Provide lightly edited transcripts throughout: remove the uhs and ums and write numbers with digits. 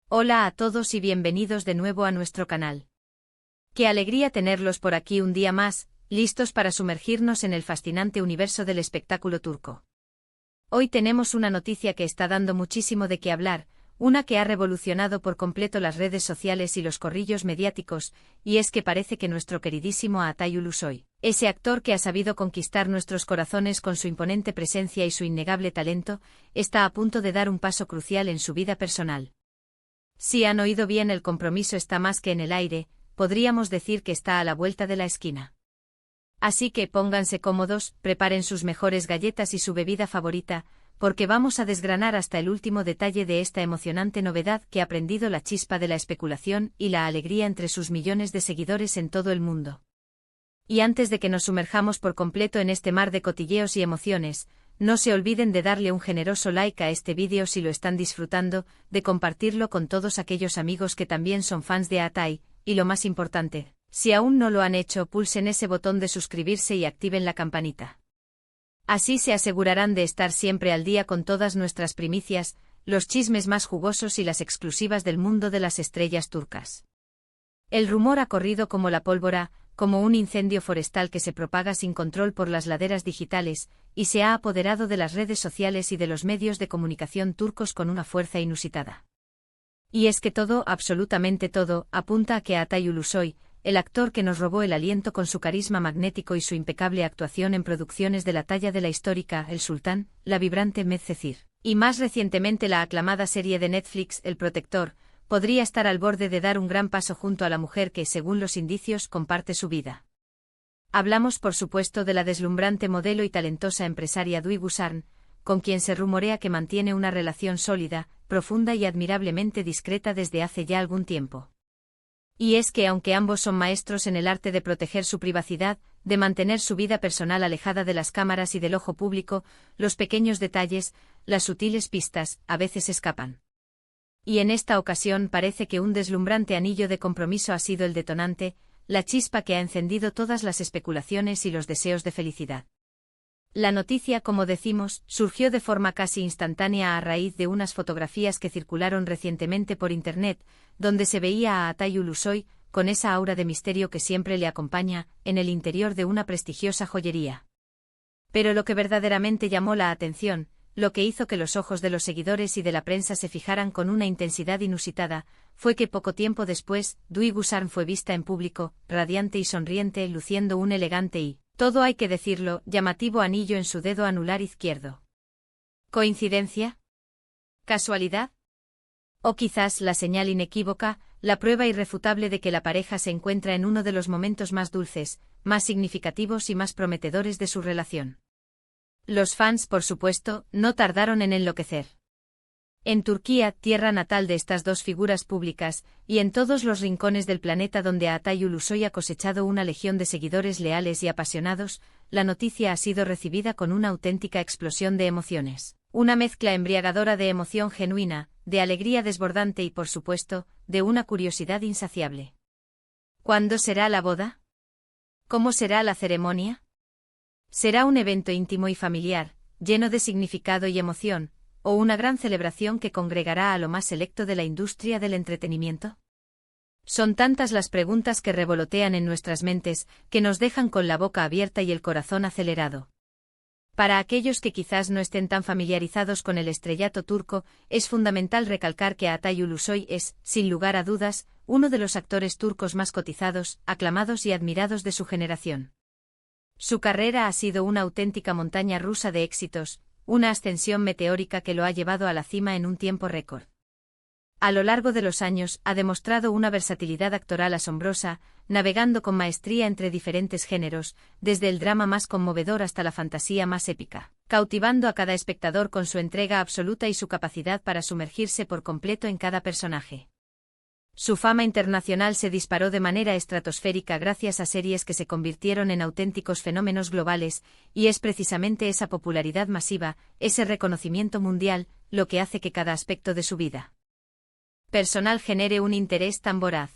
Hola a todos y bienvenidos de nuevo a nuestro canal. Qué alegría tenerlos por aquí un día más, listos para sumergirnos en el fascinante universo del espectáculo turco. Hoy tenemos una noticia que está dando muchísimo de qué hablar, una que ha revolucionado por completo las redes sociales y los corrillos mediáticos, y es que parece que nuestro queridísimo Atay Ulusoy, ese actor que ha sabido conquistar nuestros corazones con su imponente presencia y su innegable talento, está a punto de dar un paso crucial en su vida personal. Si han oído bien, el compromiso está más que en el aire, podríamos decir que está a la vuelta de la esquina. Así que pónganse cómodos, preparen sus mejores galletas y su bebida favorita, porque vamos a desgranar hasta el último detalle de esta emocionante novedad que ha prendido la chispa de la especulación y la alegría entre sus millones de seguidores en todo el mundo. Y antes de que nos sumerjamos por completo en este mar de cotilleos y emociones, no se olviden de darle un generoso like a este vídeo si lo están disfrutando, de compartirlo con todos aquellos amigos que también son fans de Atay, y lo más importante, si aún no lo han hecho, pulsen ese botón de suscribirse y activen la campanita. Así se asegurarán de estar siempre al día con todas nuestras primicias, los chismes más jugosos y las exclusivas del mundo de las estrellas turcas. El rumor ha corrido como la pólvora, como un incendio forestal que se propaga sin control por las laderas digitales, y se ha apoderado de las redes sociales y de los medios de comunicación turcos con una fuerza inusitada. Y es que todo, absolutamente todo, apunta a que Atay Ulusoy, el actor que nos robó el aliento con su carisma magnético y su impecable actuación en producciones de la talla de la histórica El Sultán, la vibrante Medcezir, y más recientemente la aclamada serie de Netflix El Protector, podría estar al borde de dar un gran paso junto a la mujer que, según los indicios, comparte su vida. Hablamos, por supuesto, de la deslumbrante modelo y talentosa empresaria Duygu Sarn, con quien se rumorea que mantiene una relación sólida, profunda y admirablemente discreta desde hace ya algún tiempo. Y es que aunque ambos son maestros en el arte de proteger su privacidad, de mantener su vida personal alejada de las cámaras y del ojo público, los pequeños detalles, las sutiles pistas, a veces escapan. Y en esta ocasión parece que un deslumbrante anillo de compromiso ha sido el detonante, la chispa que ha encendido todas las especulaciones y los deseos de felicidad. La noticia, como decimos, surgió de forma casi instantánea a raíz de unas fotografías que circularon recientemente por internet, donde se veía a Atay Ulusoy, con esa aura de misterio que siempre le acompaña, en el interior de una prestigiosa joyería. Pero lo que verdaderamente llamó la atención, lo que hizo que los ojos de los seguidores y de la prensa se fijaran con una intensidad inusitada, fue que poco tiempo después, Duygu Sarn fue vista en público, radiante y sonriente, luciendo un elegante y, todo hay que decirlo, llamativo anillo en su dedo anular izquierdo. ¿Coincidencia? ¿Casualidad? O quizás la señal inequívoca, la prueba irrefutable de que la pareja se encuentra en uno de los momentos más dulces, más significativos y más prometedores de su relación. Los fans, por supuesto, no tardaron en enloquecer. En Turquía, tierra natal de estas dos figuras públicas, y en todos los rincones del planeta donde Atay Ulusoy ha cosechado una legión de seguidores leales y apasionados, la noticia ha sido recibida con una auténtica explosión de emociones. Una mezcla embriagadora de emoción genuina, de alegría desbordante y, por supuesto, de una curiosidad insaciable. ¿Cuándo será la boda? ¿Cómo será la ceremonia? ¿Será un evento íntimo y familiar, lleno de significado y emoción, o una gran celebración que congregará a lo más selecto de la industria del entretenimiento? Son tantas las preguntas que revolotean en nuestras mentes, que nos dejan con la boca abierta y el corazón acelerado. Para aquellos que quizás no estén tan familiarizados con el estrellato turco, es fundamental recalcar que Atay Ulusoy es, sin lugar a dudas, uno de los actores turcos más cotizados, aclamados y admirados de su generación. Su carrera ha sido una auténtica montaña rusa de éxitos, una ascensión meteórica que lo ha llevado a la cima en un tiempo récord. A lo largo de los años, ha demostrado una versatilidad actoral asombrosa, navegando con maestría entre diferentes géneros, desde el drama más conmovedor hasta la fantasía más épica, cautivando a cada espectador con su entrega absoluta y su capacidad para sumergirse por completo en cada personaje. Su fama internacional se disparó de manera estratosférica gracias a series que se convirtieron en auténticos fenómenos globales, y es precisamente esa popularidad masiva, ese reconocimiento mundial, lo que hace que cada aspecto de su vida personal genere un interés tan voraz.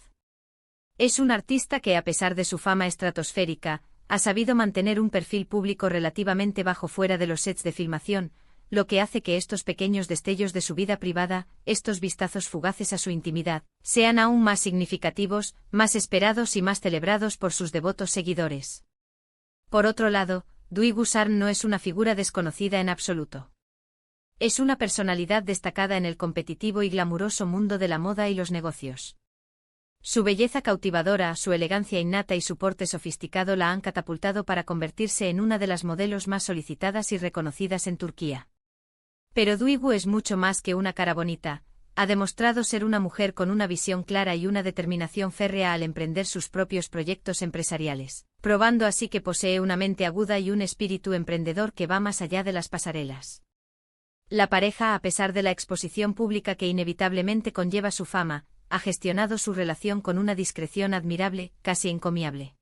Es un artista que, a pesar de su fama estratosférica, ha sabido mantener un perfil público relativamente bajo fuera de los sets de filmación, lo que hace que estos pequeños destellos de su vida privada, estos vistazos fugaces a su intimidad, sean aún más significativos, más esperados y más celebrados por sus devotos seguidores. Por otro lado, Dui Gusarn no es una figura desconocida en absoluto. Es una personalidad destacada en el competitivo y glamuroso mundo de la moda y los negocios. Su belleza cautivadora, su elegancia innata y su porte sofisticado la han catapultado para convertirse en una de las modelos más solicitadas y reconocidas en Turquía. Pero Duygu es mucho más que una cara bonita, ha demostrado ser una mujer con una visión clara y una determinación férrea al emprender sus propios proyectos empresariales, probando así que posee una mente aguda y un espíritu emprendedor que va más allá de las pasarelas. La pareja, a pesar de la exposición pública que inevitablemente conlleva su fama, ha gestionado su relación con una discreción admirable, casi encomiable.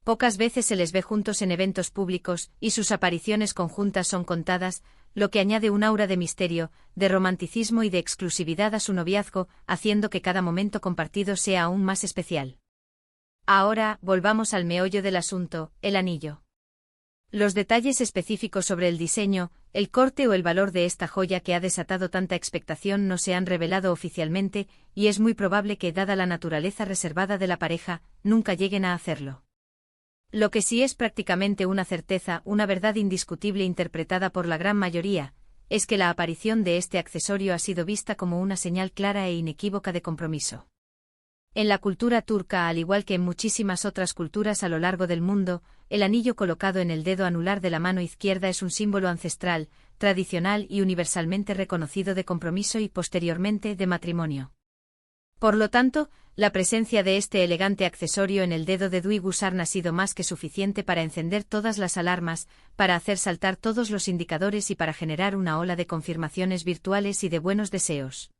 Pocas veces se les ve juntos en eventos públicos, y sus apariciones conjuntas son contadas, lo que añade un aura de misterio, de romanticismo y de exclusividad a su noviazgo, haciendo que cada momento compartido sea aún más especial. Ahora, volvamos al meollo del asunto, el anillo. Los detalles específicos sobre el diseño, el corte o el valor de esta joya que ha desatado tanta expectación no se han revelado oficialmente, y es muy probable que, dada la naturaleza reservada de la pareja, nunca lleguen a hacerlo. Lo que sí es prácticamente una certeza, una verdad indiscutible interpretada por la gran mayoría, es que la aparición de este accesorio ha sido vista como una señal clara e inequívoca de compromiso. En la cultura turca, al igual que en muchísimas otras culturas a lo largo del mundo, el anillo colocado en el dedo anular de la mano izquierda es un símbolo ancestral, tradicional y universalmente reconocido de compromiso y posteriormente de matrimonio. Por lo tanto, la presencia de este elegante accesorio en el dedo de Dui Gusarn ha sido más que suficiente para encender todas las alarmas, para hacer saltar todos los indicadores y para generar una ola de confirmaciones virtuales y de buenos deseos.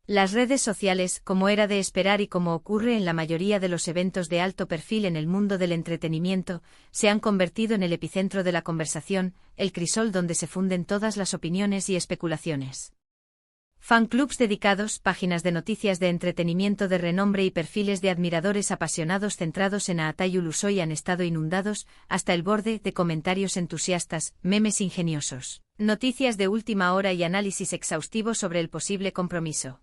Las redes sociales, como era de esperar y como ocurre en la mayoría de los eventos de alto perfil en el mundo del entretenimiento, se han convertido en el epicentro de la conversación, el crisol donde se funden todas las opiniones y especulaciones. Fanclubs dedicados, páginas de noticias de entretenimiento de renombre y perfiles de admiradores apasionados centrados en Aatay Ulusoy han estado inundados, hasta el borde, de comentarios entusiastas, memes ingeniosos, noticias de última hora y análisis exhaustivo sobre el posible compromiso.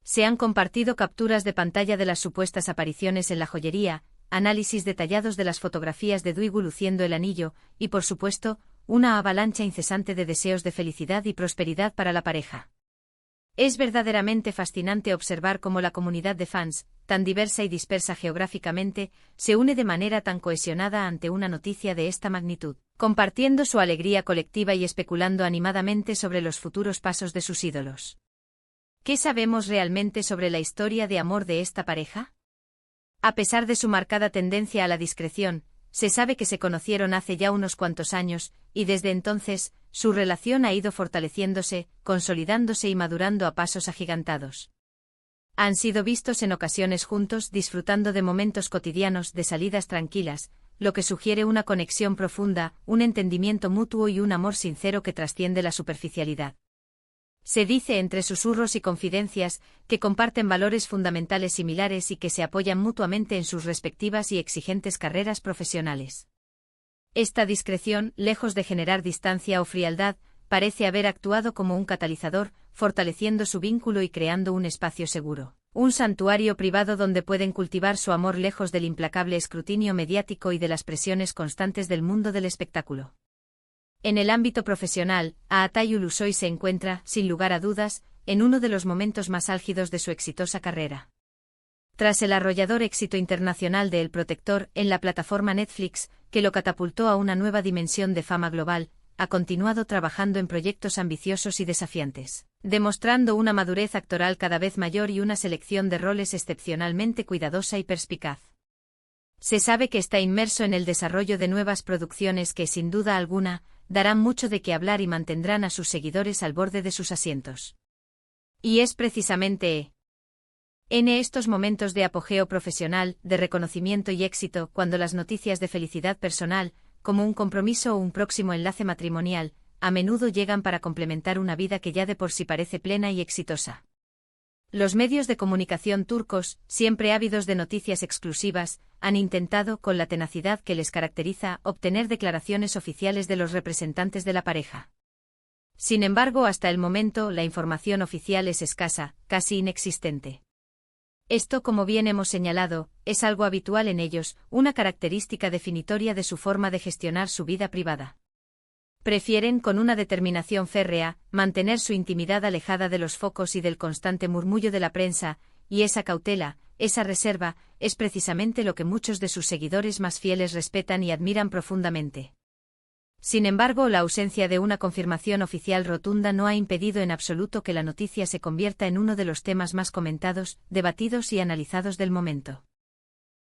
Se han compartido capturas de pantalla de las supuestas apariciones en la joyería, análisis detallados de las fotografías de Duygu luciendo el anillo, y por supuesto, una avalancha incesante de deseos de felicidad y prosperidad para la pareja. Es verdaderamente fascinante observar cómo la comunidad de fans, tan diversa y dispersa geográficamente, se une de manera tan cohesionada ante una noticia de esta magnitud, compartiendo su alegría colectiva y especulando animadamente sobre los futuros pasos de sus ídolos. ¿Qué sabemos realmente sobre la historia de amor de esta pareja? A pesar de su marcada tendencia a la discreción, se sabe que se conocieron hace ya unos cuantos años, y desde entonces, su relación ha ido fortaleciéndose, consolidándose y madurando a pasos agigantados. Han sido vistos en ocasiones juntos disfrutando de momentos cotidianos, de salidas tranquilas, lo que sugiere una conexión profunda, un entendimiento mutuo y un amor sincero que trasciende la superficialidad. Se dice entre susurros y confidencias que comparten valores fundamentales similares y que se apoyan mutuamente en sus respectivas y exigentes carreras profesionales. Esta discreción, lejos de generar distancia o frialdad, parece haber actuado como un catalizador, fortaleciendo su vínculo y creando un espacio seguro, un santuario privado donde pueden cultivar su amor lejos del implacable escrutinio mediático y de las presiones constantes del mundo del espectáculo. En el ámbito profesional, Aatay Ulusoy se encuentra, sin lugar a dudas, en uno de los momentos más álgidos de su exitosa carrera. Tras el arrollador éxito internacional de El Protector en la plataforma Netflix, que lo catapultó a una nueva dimensión de fama global, ha continuado trabajando en proyectos ambiciosos y desafiantes, demostrando una madurez actoral cada vez mayor y una selección de roles excepcionalmente cuidadosa y perspicaz. Se sabe que está inmerso en el desarrollo de nuevas producciones que, sin duda alguna, darán mucho de qué hablar y mantendrán a sus seguidores al borde de sus asientos. Y es precisamente en estos momentos de apogeo profesional, de reconocimiento y éxito, cuando las noticias de felicidad personal, como un compromiso o un próximo enlace matrimonial, a menudo llegan para complementar una vida que ya de por sí parece plena y exitosa. Los medios de comunicación turcos, siempre ávidos de noticias exclusivas, han intentado, con la tenacidad que les caracteriza, obtener declaraciones oficiales de los representantes de la pareja. Sin embargo, hasta el momento, la información oficial es escasa, casi inexistente. Esto, como bien hemos señalado, es algo habitual en ellos, una característica definitoria de su forma de gestionar su vida privada. Prefieren, con una determinación férrea, mantener su intimidad alejada de los focos y del constante murmullo de la prensa, y esa cautela, esa reserva, es precisamente lo que muchos de sus seguidores más fieles respetan y admiran profundamente. Sin embargo, la ausencia de una confirmación oficial rotunda no ha impedido en absoluto que la noticia se convierta en uno de los temas más comentados, debatidos y analizados del momento.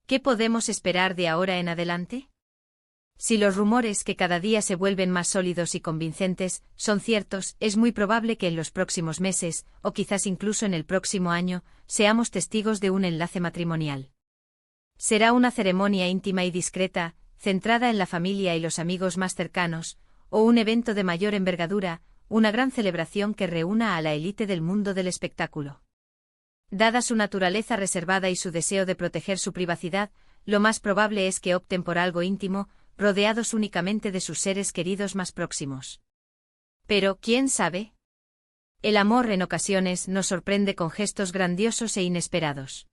¿Qué podemos esperar de ahora en adelante? Si los rumores, que cada día se vuelven más sólidos y convincentes, son ciertos, es muy probable que en los próximos meses, o quizás incluso en el próximo año, seamos testigos de un enlace matrimonial. Será una ceremonia íntima y discreta, centrada en la familia y los amigos más cercanos, o un evento de mayor envergadura, una gran celebración que reúna a la élite del mundo del espectáculo. Dada su naturaleza reservada y su deseo de proteger su privacidad, lo más probable es que opten por algo íntimo, rodeados únicamente de sus seres queridos más próximos. Pero, ¿quién sabe? El amor en ocasiones nos sorprende con gestos grandiosos e inesperados.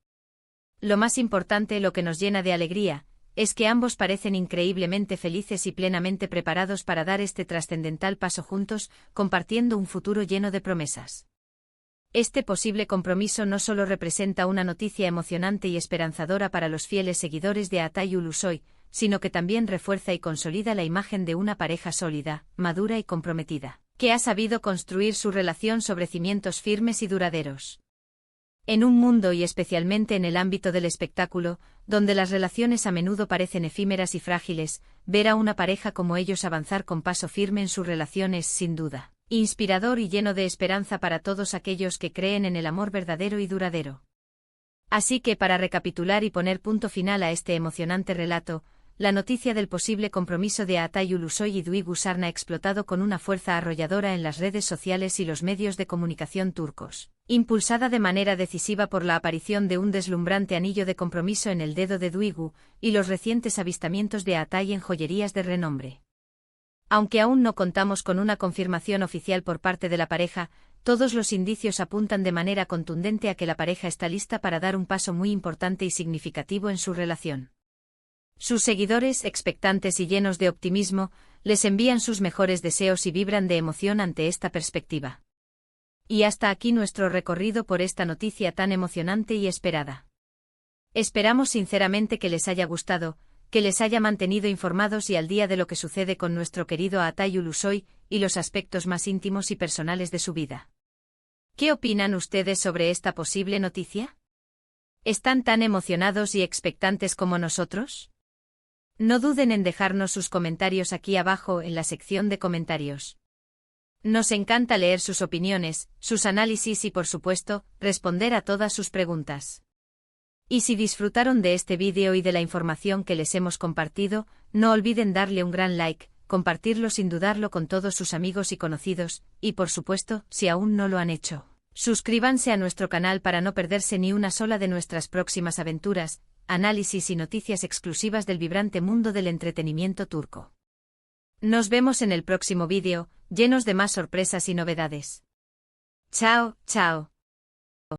Lo más importante, lo que nos llena de alegría, es que ambos parecen increíblemente felices y plenamente preparados para dar este trascendental paso juntos, compartiendo un futuro lleno de promesas. Este posible compromiso no solo representa una noticia emocionante y esperanzadora para los fieles seguidores de Atay Ulusoy, sino que también refuerza y consolida la imagen de una pareja sólida, madura y comprometida, que ha sabido construir su relación sobre cimientos firmes y duraderos. En un mundo y especialmente en el ámbito del espectáculo, donde las relaciones a menudo parecen efímeras y frágiles, ver a una pareja como ellos avanzar con paso firme en su relación es, sin duda, inspirador y lleno de esperanza para todos aquellos que creen en el amor verdadero y duradero. Así que, para recapitular y poner punto final a este emocionante relato, la noticia del posible compromiso de Atay Ulusoy y Duygu Sarna ha explotado con una fuerza arrolladora en las redes sociales y los medios de comunicación turcos, impulsada de manera decisiva por la aparición de un deslumbrante anillo de compromiso en el dedo de Duygu, y los recientes avistamientos de Atay en joyerías de renombre. Aunque aún no contamos con una confirmación oficial por parte de la pareja, todos los indicios apuntan de manera contundente a que la pareja está lista para dar un paso muy importante y significativo en su relación. Sus seguidores, expectantes y llenos de optimismo, les envían sus mejores deseos y vibran de emoción ante esta perspectiva. Y hasta aquí nuestro recorrido por esta noticia tan emocionante y esperada. Esperamos sinceramente que les haya gustado, que les haya mantenido informados y al día de lo que sucede con nuestro querido Atay Ulusoy y los aspectos más íntimos y personales de su vida. ¿Qué opinan ustedes sobre esta posible noticia? ¿Están tan emocionados y expectantes como nosotros? No duden en dejarnos sus comentarios aquí abajo en la sección de comentarios. Nos encanta leer sus opiniones, sus análisis y, por supuesto, responder a todas sus preguntas. Y si disfrutaron de este vídeo y de la información que les hemos compartido, no olviden darle un gran like, compartirlo sin dudarlo con todos sus amigos y conocidos, y por supuesto, si aún no lo han hecho, suscríbanse a nuestro canal para no perderse ni una sola de nuestras próximas aventuras, análisis y noticias exclusivas del vibrante mundo del entretenimiento turco. Nos vemos en el próximo vídeo, llenos de más sorpresas y novedades. Chao, chao.